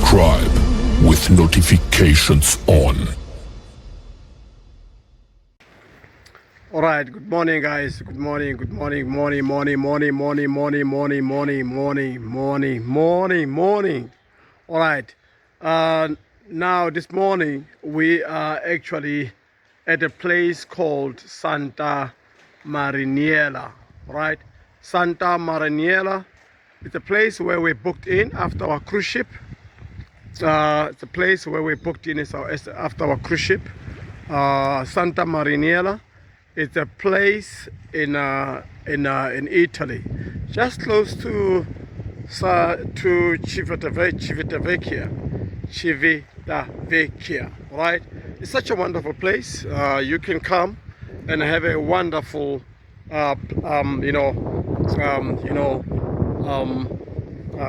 subscribe with notifications on. All right, good morning, guys. Good morning, morning. All right, now this morning we are actually at a place called Santa Marinella, right? Santa Marinella. It's a place where we booked in after our cruise ship. It's a place where we booked in after our cruise ship. Santa Marinella. It's a place in Italy, just close to Civitavecchia, right? It's such a wonderful place. You can come and have a wonderful,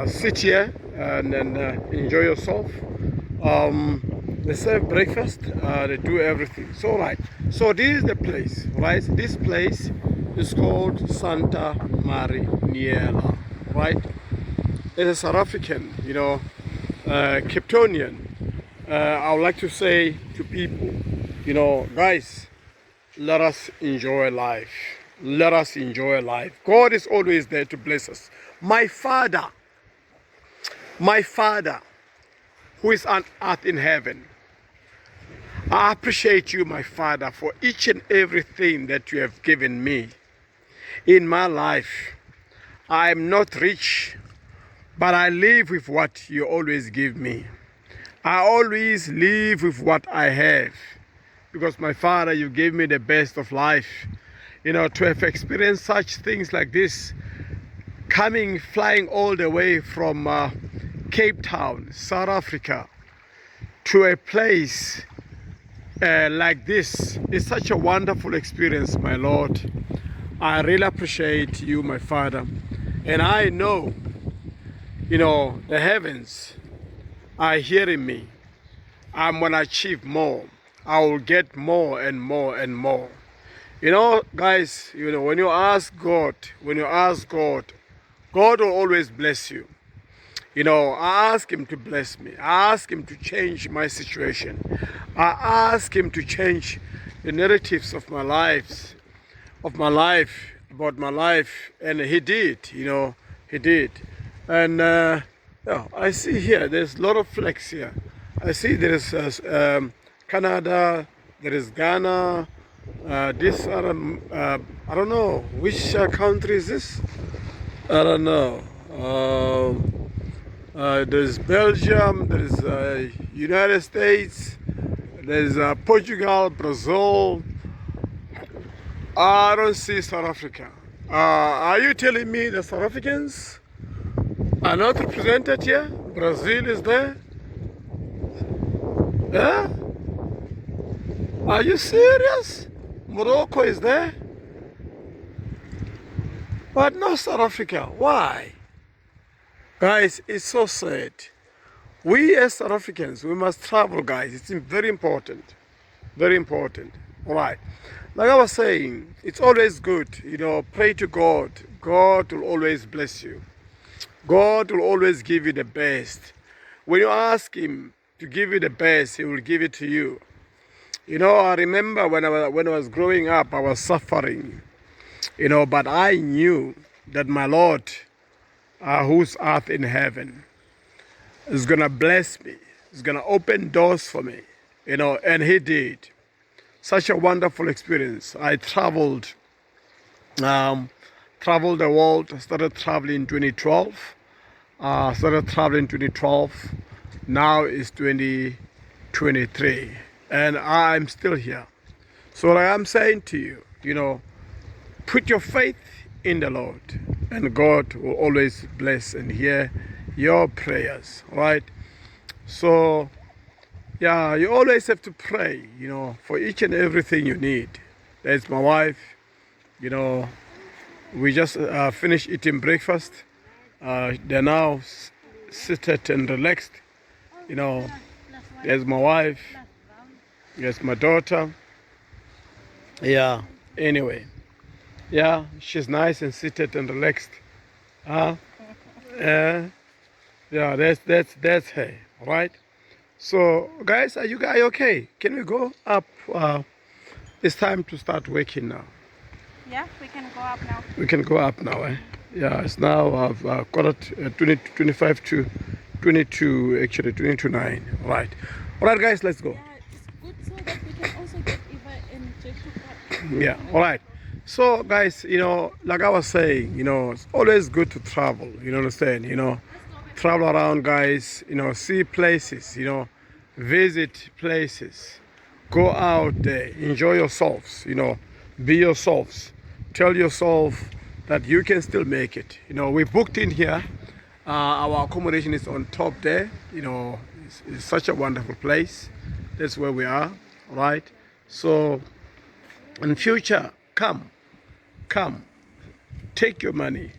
sit here and enjoy yourself. They serve breakfast, they do everything. So right, so this is the place, right? This place is called Santa Marinella, right? It's a South African, Capetonian. I would like to say to people, guys, let us enjoy life. Let us enjoy life. God is always there to bless us. My Father, who is on earth in heaven, I appreciate you, my Father, for each and everything that you have given me in my life. I am not rich, but I live with what you always give me. I always live with what I have, because my Father, you gave me the best of life. To have experienced such things like this, flying all the way from Cape Town, South Africa, to a place like this is such a wonderful experience, my Lord. I really appreciate you, my Father. And I know, the heavens are hearing me. I'm going to achieve more. I will get more and more and more. Guys, when you ask God, God will always bless you. I ask him to bless me. I ask him to change my situation. I ask him to change the narratives of my life, about my life. And he did, he did. And I see here, there's a lot of flags here. I see there is Canada, there is Ghana, I don't know, which country is this? I don't know. There's Belgium, there's United States, there's Portugal, Brazil. I don't see South Africa. Are you telling me the South Africans are not represented here? Brazil is there? Yeah? Are you serious? Morocco is there? But not South Africa. Why? Guys, it's so sad. We as South Africans, we must travel, guys. It's very important. Very important. All right. Like I was saying, it's always good, pray to God. God will always bless you. God will always give you the best. When you ask him to give you the best, he will give it to you. I remember when I was growing up, I was suffering, but I knew that my Lord, who's earth in heaven, is going to bless me. He's going to open doors for me, and he did. Such a wonderful experience. I traveled the world. I started traveling in 2012. Now it's 2023. And I'm still here. So like I'm saying to you, put your faith in the Lord, and God will always bless and hear your prayers, right? So, yeah, you always have to pray, for each and everything you need. There's my wife, we just finished eating breakfast. They're now seated and relaxed. There's my wife, there's my daughter. Yeah, anyway. Yeah, she's nice and seated and relaxed. Yeah, that's her. All right. So, guys, are you guys okay? Can we go up? It's time to start working now. Yeah, we can go up now. We can go up now, eh? Yeah, it's now quarter to, 20, 25 to 22, actually 22 9. Right. All right, guys, let's go. Yeah, it's good so that we can also get Eva and Jake to come. Yeah, all right. So, guys, like I was saying, it's always good to travel, understand, travel around, guys, see places, visit places, go out there, enjoy yourselves, be yourselves, tell yourself that you can still make it. We booked in here. Our accommodation is on top there. It's such a wonderful place. That's where we are, all right? So, in future, come, take your money,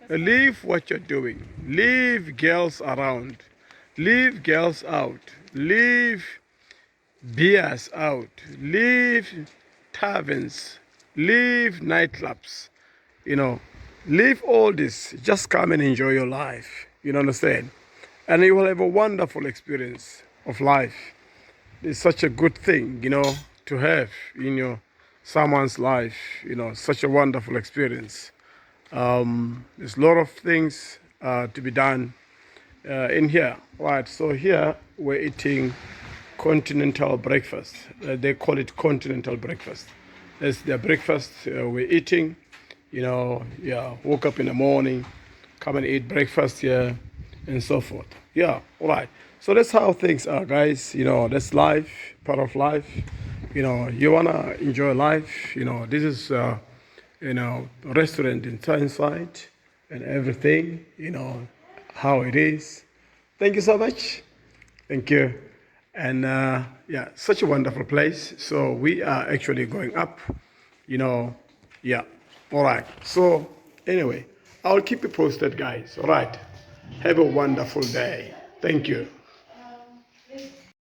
leave what you're doing, leave girls around, leave girls out, leave beers out, leave taverns, leave nightclubs, leave all this. Just come and enjoy your life. You understand? And you will have a wonderful experience of life. It's such a good thing, to have in someone's life. Such a wonderful experience. There's a lot of things to be done in here. Right. So here we're eating continental breakfast. They call it continental breakfast. That's their breakfast we're eating. Yeah, woke up in the morning, come and eat breakfast here, and so forth. Yeah, all right. So that's how things are, guys. That's life, part of life. You wanna enjoy life. This is restaurant inside and everything. How it is. Thank you so much. Thank you. And yeah, such a wonderful place. So we are actually going up. Yeah. All right. So anyway, I'll keep you posted, guys. All right. Have a wonderful day. Thank you.